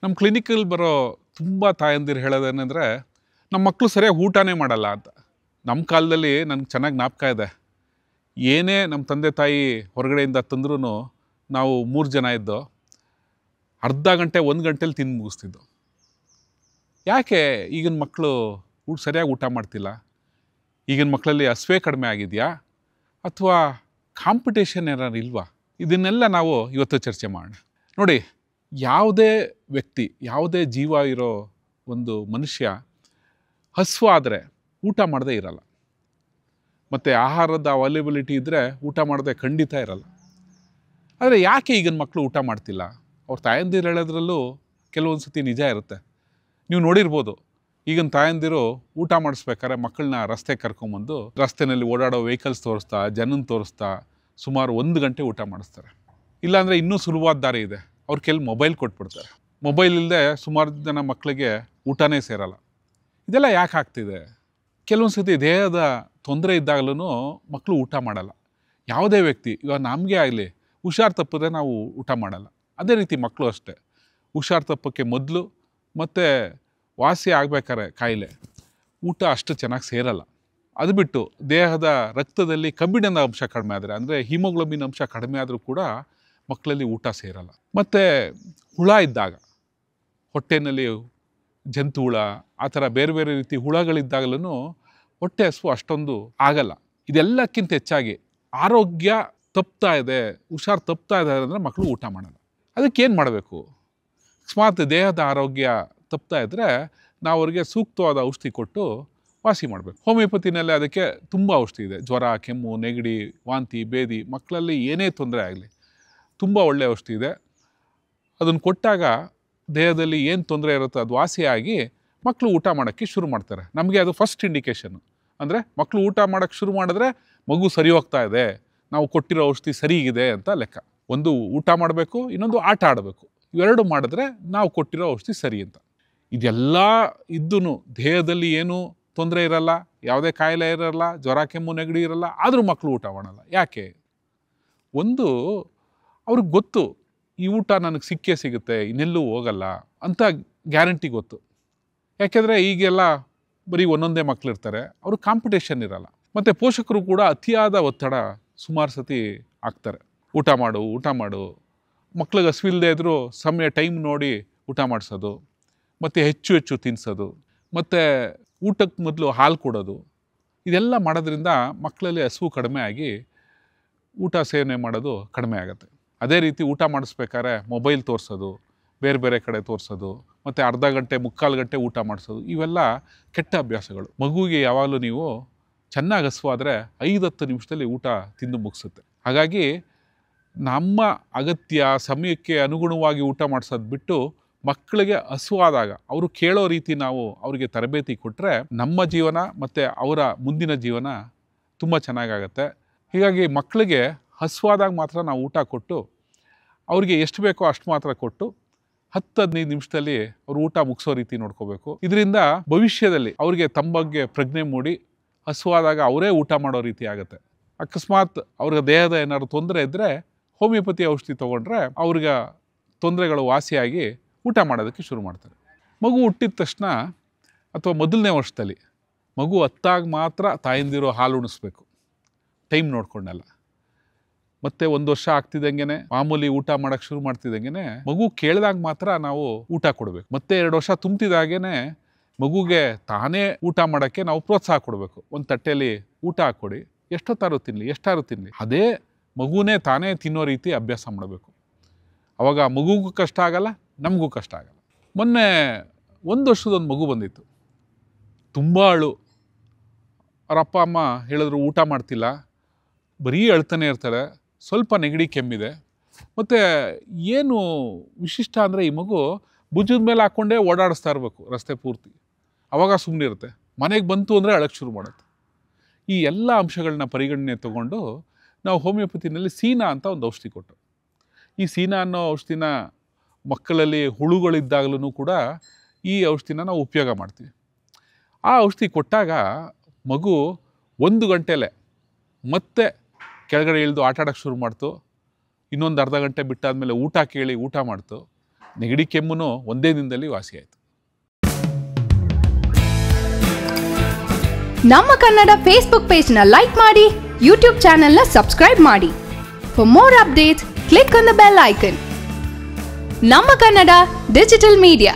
ನಮ್ಮ ಕ್ಲಿನಿಕಲ್ಲಿ ಬರೋ ತುಂಬ ತಾಯಂದಿರು ಹೇಳೋದೇನೆಂದರೆ ನಮ್ಮ ಮಕ್ಕಳು ಸರಿಯಾಗಿ ಊಟನೇ ಮಾಡಲ್ಲ ಅಂತ. ನಮ್ಮ ಕಾಲದಲ್ಲಿ ನನಗೆ ಚೆನ್ನಾಗಿ ಜ್ಞಾಪಕ ಇದೆ. ಏನೇ ನಮ್ಮ ತಂದೆ ತಾಯಿ ಹೊರಗಡೆಯಿಂದ ತಂದ್ರೂ ನಾವು 3 ಜನ ಇದ್ದೋ, ಅರ್ಧ ಗಂಟೆ 1 ಗಂಟೆಲಿ ತಿಂದು ಮುಗಿಸ್ತಿದ್ದೋ. ಯಾಕೆ ಈಗಿನ ಮಕ್ಕಳು ಸರಿಯಾಗಿ ಊಟ ಮಾಡ್ತಿಲ್ಲ? ಈಗಿನ ಮಕ್ಕಳಲ್ಲಿ ಹಸಿವೆ ಕಡಿಮೆ ಆಗಿದೆಯಾ ಅಥವಾ ಕಾಂಪಿಟೇಷನ್ ಏನಾರು ಇಲ್ವಾ? ಇದನ್ನೆಲ್ಲ ನಾವು ಇವತ್ತು ಚರ್ಚೆ ಮಾಡೋಣ. ನೋಡಿ, ಯಾವುದೇ ವ್ಯಕ್ತಿ, ಯಾವುದೇ ಜೀವ ಇರೋ ಒಂದು ಮನುಷ್ಯ ಹಸಿವಾದರೆ ಊಟ ಮಾಡದೇ ಇರಲ್ಲ. ಮತ್ತು ಆಹಾರದ ಅವೈಲೇಬಿಲಿಟಿ ಇದ್ದರೆ ಊಟ ಮಾಡದೆ ಖಂಡಿತ ಇರಲ್ಲ. ಆದರೆ ಯಾಕೆ ಈಗಿನ ಮಕ್ಕಳು ಊಟ ಮಾಡ್ತಿಲ್ಲ? ಅವ್ರ ತಾಯಂದಿರು ಹೇಳೋದ್ರಲ್ಲೂ ಕೆಲವೊಂದು ಸತಿ ನಿಜ ಇರುತ್ತೆ. ನೀವು ನೋಡಿರ್ಬೋದು, ಈಗಿನ ತಾಯಂದಿರು ಊಟ ಮಾಡಿಸ್ಬೇಕಾದ್ರೆ ಮಕ್ಕಳನ್ನ ರಸ್ತೆಗೆ ಕರ್ಕೊಂಬಂದು ರಸ್ತೆಯಲ್ಲಿ ಓಡಾಡೋ ವೆಹಿಕಲ್ಸ್ ತೋರಿಸ್ತಾ, ಜನನ ತೋರಿಸ್ತಾ ಸುಮಾರು 1 ಗಂಟೆ ಊಟ ಮಾಡಿಸ್ತಾರೆ. ಇಲ್ಲಾಂದರೆ ಇನ್ನೂ ಸುಲಭವಾದ ದಾರಿ ಇದೆ, ಅವ್ರ ಕೈಲಿ ಮೊಬೈಲ್ ಕೊಟ್ಬಿಡ್ತಾರೆ. ಮೊಬೈಲ್ ಇಲ್ಲದೆ ಸುಮಾರು ಜನ ಮಕ್ಕಳಿಗೆ ಊಟನೇ ಸೇರಲ್ಲ. ಇದೆಲ್ಲ ಯಾಕೆ ಆಗ್ತಿದೆ? ಕೆಲವೊಂದು ಸತಿ ದೇಹದ ತೊಂದರೆ ಇದ್ದಾಗಲೂ ಮಕ್ಕಳು ಊಟ ಮಾಡಲ್ಲ. ಯಾವುದೇ ವ್ಯಕ್ತಿ, ಇವಾಗ ನಮಗೆ ಆಗಲಿ, ಹುಷಾರು ತಪ್ಪಿದ್ರೆ ನಾವು ಊಟ ಮಾಡಲ್ಲ. ಅದೇ ರೀತಿ ಮಕ್ಕಳು ಅಷ್ಟೇ. ಹುಷಾರು ತಪ್ಪಕ್ಕೆ ಮೊದಲು ಮತ್ತು ವಾಸಿ ಆಗಬೇಕಾದ್ರೆ ಕಾಯಿಲೆ ಊಟ ಅಷ್ಟು ಚೆನ್ನಾಗಿ ಸೇರಲ್ಲ. ಅದು ಬಿಟ್ಟು ದೇಹದ ರಕ್ತದಲ್ಲಿ ಕಬ್ಬಿಣದ ಅಂಶ ಕಡಿಮೆ ಆದರೆ, ಅಂದರೆ ಹಿಮೋಗ್ಲೋಬಿನ್ ಅಂಶ ಕಡಿಮೆ ಆದರೂ ಕೂಡ ಮಕ್ಕಳಲ್ಲಿ ಊಟ ಸೇರಲ್ಲ. ಮತ್ತು ಹುಳ ಇದ್ದಾಗ, ಹೊಟ್ಟೆಯಲ್ಲಿ ಜಂತು ಹುಳ, ಆ ಥರ ಬೇರೆ ಬೇರೆ ರೀತಿ ಹುಳಗಳಿದ್ದಾಗಲೂ ಹೊಟ್ಟೆ ಹಸಿವು ಅಷ್ಟೊಂದು ಆಗಲ್ಲ. ಇದೆಲ್ಲಕ್ಕಿಂತ ಹೆಚ್ಚಾಗಿ ಆರೋಗ್ಯ ತಪ್ತಾ ಇದೆ, ಹುಷಾರು ತಪ್ತಾ ಇದೆ ಅಂದರೆ ಮಕ್ಕಳು ಊಟ ಮಾಡಲ್ಲ. ಅದಕ್ಕೇನು ಮಾಡಬೇಕು? ಅಕಸ್ಮಾತ್ ದೇಹದ ಆರೋಗ್ಯ ತಪ್ತಾ ಇದ್ದರೆ ನಾವು ಅವ್ರಿಗೆ ಸೂಕ್ತವಾದ ಔಷಧಿ ಕೊಟ್ಟು ವಾಸಿ ಮಾಡಬೇಕು. ಹೋಮಿಯೋಪತಿನಲ್ಲಿ ಅದಕ್ಕೆ ತುಂಬ ಔಷಧಿ ಇದೆ. ಜ್ವರ, ಕೆಮ್ಮು, ನೆಗಡಿ, ವಾಂತಿ, ಬೇದಿ, ಮಕ್ಕಳಲ್ಲಿ ಏನೇ ತೊಂದರೆ ಆಗಲಿ ತುಂಬ ಒಳ್ಳೆಯ ಔಷಧಿ ಇದೆ. ಅದನ್ನು ಕೊಟ್ಟಾಗ ದೇಹದಲ್ಲಿ ಏನು ತೊಂದರೆ ಇರುತ್ತೋ ಅದು ವಾಸಿಯಾಗಿ ಮಕ್ಕಳು ಊಟ ಮಾಡೋಕ್ಕೆ ಶುರು ಮಾಡ್ತಾರೆ. ನಮಗೆ ಅದು ಫಸ್ಟ್ ಇಂಡಿಕೇಷನ್ನು. ಅಂದರೆ ಮಕ್ಕಳು ಊಟ ಮಾಡೋಕ್ಕೆ ಶುರು ಮಾಡಿದ್ರೆ ಮಗು ಸರಿ ಹೋಗ್ತಾ ಇದೆ, ನಾವು ಕೊಟ್ಟಿರೋ ಔಷಧಿ ಸರಿಗಿದೆ ಅಂತ ಲೆಕ್ಕ. ಒಂದು ಊಟ ಮಾಡಬೇಕು, ಇನ್ನೊಂದು ಆಟ ಆಡಬೇಕು. ಇವೆರಡು ಮಾಡಿದ್ರೆ ನಾವು ಕೊಟ್ಟಿರೋ ಔಷಧಿ ಸರಿ ಅಂತ. ಇದೆಲ್ಲ ಇದ್ದೂ ದೇಹದಲ್ಲಿ ಏನೂ ತೊಂದರೆ ಇರಲ್ಲ, ಯಾವುದೇ ಕಾಯಿಲೆ ಇರಲ್ಲ, ಜ್ವರ, ಕೆಮ್ಮು, ನೆಗಡಿ ಇರಲ್ಲ, ಆದರೂ ಮಕ್ಕಳು ಊಟ ಮಾಡಲ್ಲ. ಯಾಕೆ? ಒಂದು, ಅವ್ರಿಗೆ ಗೊತ್ತು ಈ ಊಟ ನನಗೆ ಸಿಕ್ಕೇ ಸಿಗುತ್ತೆ, ಇನ್ನೆಲ್ಲೂ ಹೋಗಲ್ಲ ಅಂತ ಗ್ಯಾರಂಟಿ ಗೊತ್ತು. ಯಾಕೆಂದರೆ ಈಗೆಲ್ಲ ಬರೀ ಒಂದೊಂದೇ ಮಕ್ಕಳಿರ್ತಾರೆ, ಅವರು ಕಾಂಪಿಟೇಷನ್ ಇರಲ್ಲ. ಮತ್ತು ಪೋಷಕರು ಕೂಡ ಅತಿಯಾದ ಒತ್ತಡ ಸುಮಾರು ಸತಿ ಆಗ್ತಾರೆ. ಊಟ ಮಾಡು, ಮಕ್ಳಿಗೆ ಹಸಿವಿಲ್ಲದೆ ಇದ್ದರೂ ಸಮಯ ಟೈಮ್ ನೋಡಿ ಊಟ ಮಾಡಿಸೋದು, ಮತ್ತು ಹೆಚ್ಚು ತಿನ್ನಿಸೋದು, ಮತ್ತು ಊಟಕ್ಕೆ ಮೊದಲು ಹಾಲು ಕೊಡೋದು. ಇದೆಲ್ಲ ಮಾಡೋದ್ರಿಂದ ಮಕ್ಕಳಲ್ಲಿ ಹಸಿವು ಕಡಿಮೆ ಆಗಿ ಊಟ ಸೇವನೆ ಮಾಡೋದು ಕಡಿಮೆ ಆಗುತ್ತೆ. ಅದೇ ರೀತಿ ಊಟ ಮಾಡಿಸ್ಬೇಕಾದ್ರೆ ಮೊಬೈಲ್ ತೋರಿಸೋದು, ಬೇರೆ ಬೇರೆ ಕಡೆ ತೋರಿಸೋದು, ಮತ್ತು ಅರ್ಧ ಗಂಟೆ 3/4 ಗಂಟೆ ಊಟ ಮಾಡಿಸೋದು, ಇವೆಲ್ಲ ಕೆಟ್ಟ ಅಭ್ಯಾಸಗಳು. ಮಗುವಿಗೆ ಯಾವಾಗಲೂ ನೀವು ಚೆನ್ನಾಗಿ ಹಸಿವಾದರೆ 5-10 ನಿಮಿಷದಲ್ಲಿ ಊಟ ತಿಂದು ಮುಗಿಸುತ್ತೆ. ಹಾಗಾಗಿ ನಮ್ಮ ಅಗತ್ಯ ಸಮಯಕ್ಕೆ ಅನುಗುಣವಾಗಿ ಊಟ ಮಾಡಿಸೋದು ಬಿಟ್ಟು ಮಕ್ಕಳಿಗೆ ಹಸುವಾದಾಗ ಅವರು ಕೇಳೋ ರೀತಿ ನಾವು ಅವರಿಗೆ ತರಬೇತಿ ಕೊಟ್ಟರೆ ನಮ್ಮ ಜೀವನ ಮತ್ತು ಅವರ ಮುಂದಿನ ಜೀವನ ತುಂಬ ಚೆನ್ನಾಗಾಗತ್ತೆ. ಹೀಗಾಗಿ ಮಕ್ಕಳಿಗೆ ಹಸುವಾದಾಗ ಮಾತ್ರ ನಾವು ಊಟ ಕೊಟ್ಟು ಅವ್ರಿಗೆ ಎಷ್ಟು ಬೇಕೋ ಅಷ್ಟು ಮಾತ್ರ ಕೊಟ್ಟು 10-15 ನಿಮಿಷದಲ್ಲಿ ಅವರು ಊಟ ಮುಗಿಸೋ ರೀತಿ ನೋಡ್ಕೋಬೇಕು. ಇದರಿಂದ ಭವಿಷ್ಯದಲ್ಲಿ ಅವ್ರಿಗೆ ತಮ್ಮ ಬಗ್ಗೆ ಪ್ರಜ್ಞೆ ಮೂಡಿ ಹಸುವಾದಾಗ ಅವರೇ ಊಟ ಮಾಡೋ ರೀತಿ ಆಗುತ್ತೆ. ಅಕಸ್ಮಾತ್ ಅವ್ರಿಗೆ ದೇಹದ ಏನಾದ್ರು ತೊಂದರೆ ಇದ್ದರೆ ಹೋಮಿಯೋಪತಿ ಔಷಧಿ ತೊಗೊಂಡ್ರೆ ಅವ್ರಿಗೆ ತೊಂದರೆಗಳು ವಾಸಿಯಾಗಿ ಊಟ ಮಾಡೋದಕ್ಕೆ ಶುರು ಮಾಡ್ತಾರೆ. ಮಗು ಹುಟ್ಟಿದ ತಕ್ಷಣ ಅಥವಾ ಮೊದಲನೇ ವರ್ಷದಲ್ಲಿ ಮಗು ಹತ್ತಾಗ ಮಾತ್ರ ತಾಯಂದಿರು ಹಾಲು ಉಣಿಸ್ಬೇಕು, ಟೈಮ್ ನೋಡ್ಕೊಂಡಲ್ಲ. ಮತ್ತು 1 ವರ್ಷ ಆಗ್ತಿದ್ದಂಗೆ ಮಾಮೂಲಿ ಊಟ ಮಾಡೋಕ್ಕೆ ಶುರು ಮಾಡ್ತಿದ್ದಂಗೆ ಮಗು ಕೇಳಿದಾಗ ಮಾತ್ರ ನಾವು ಊಟ ಕೊಡಬೇಕು. ಮತ್ತು 2 ವರ್ಷ ತುಂಬ್ತಿದ್ದಾಗೇ ಮಗುಗೆ ತಾನೇ ಊಟ ಮಾಡೋಕ್ಕೆ ನಾವು ಪ್ರೋತ್ಸಾಹ ಕೊಡಬೇಕು. ಒಂದು ತಟ್ಟೆಯಲ್ಲಿ ಊಟ ಹಾಕ್ಕೊಡಿ, ಎಷ್ಟೊತ್ತಾರು ತಿನ್ನಲಿ, ಅದೇ ಮಗುನೇ ತಾನೇ ತಿನ್ನೋ ರೀತಿ ಅಭ್ಯಾಸ ಮಾಡಬೇಕು. ಆವಾಗ ಮಗುಗೂ ಕಷ್ಟ ಆಗಲ್ಲ, ನಮಗೂ ಕಷ್ಟ ಆಗಲ್ಲ. ಮೊನ್ನೆ 1 ವರ್ಷದೊಂದು ಮಗು ಬಂದಿತ್ತು, ತುಂಬ ಅಳು. ಅವ್ರ ಅಪ್ಪ ಅಮ್ಮ ಹೇಳಿದ್ರು ಊಟ ಮಾಡ್ತಿಲ್ಲ, ಬರೀ ಅಳ್ತಾನೆ ಇರ್ತಾರೆ, ಸ್ವಲ್ಪ ನೆಗಡಿ ಕೆಮ್ಮಿದೆ. ಮತ್ತು ಏನು ವಿಶಿಷ್ಟ ಅಂದರೆ ಈ ಮಗು ಭುಜದ ಮೇಲೆ ಹಾಕ್ಕೊಂಡೇ ಓಡಾಡಿಸ್ತಾ ಇರಬೇಕು ರಸ್ತೆ ಪೂರ್ತಿ. ಆವಾಗ ಸುಮ್ಮನೆ ಇರುತ್ತೆ, ಮನೆಗೆ ಬಂತು ಅಂದರೆ ಅಳಕ್ಕೆ ಶುರು ಮಾಡುತ್ತೆ. ಈ ಎಲ್ಲ ಅಂಶಗಳನ್ನ ಪರಿಗಣನೆ ತಗೊಂಡು ನಾವು ಹೋಮಿಯೋಪತಿನಲ್ಲಿ ಸೀನಾ ಅಂತ ಒಂದು ಔಷಧಿ ಕೊಟ್ಟು, ಈ ಸೀನಾ ಅನ್ನೋ ಔಷಧಿನ ಮಕ್ಕಳಲ್ಲಿ ಹುಳುಗಳಿದ್ದಾಗಲೂ ಕೂಡ ಈ ಔಷಧಿನ ನಾವು ಉಪಯೋಗ ಮಾಡ್ತೀವಿ. ಆ ಔಷಧಿ ಕೊಟ್ಟಾಗ ಮಗು 1 ಗಂಟೆಲೇ ಮತ್ತೆ ಕೆಳಗಡೆ ಇಳಿದು ಆಟ ಆಡೋಕ್ಕೆ ಶುರು ಮಾಡ್ತು. ಇನ್ನೊಂದು ಅರ್ಧ ಗಂಟೆ ಬಿಟ್ಟಾದಮೇಲೆ ಊಟ ಕೇಳಿ ಊಟ ಮಾಡ್ತು. ನೆಗಡಿ ಕೆಮ್ಮು ಒಂದೇ ದಿನದಲ್ಲಿ ವಾಸಿಯಾಯಿತು. ನಮ್ಮ ಕನ್ನಡ ಫೇಸ್ಬುಕ್ ಪೇಜ್ನ ಲೈಕ್ ಮಾಡಿ, ಯೂಟ್ಯೂಬ್ ಚಾನೆಲ್ನ ಸಬ್ಸ್ಕ್ರೈಬ್ ಮಾಡಿ. For more updates click on the bell icon. ನಮ್ಮ ಕನ್ನಡ ಡಿಜಿಟಲ್ ಮೀಡಿಯಾ.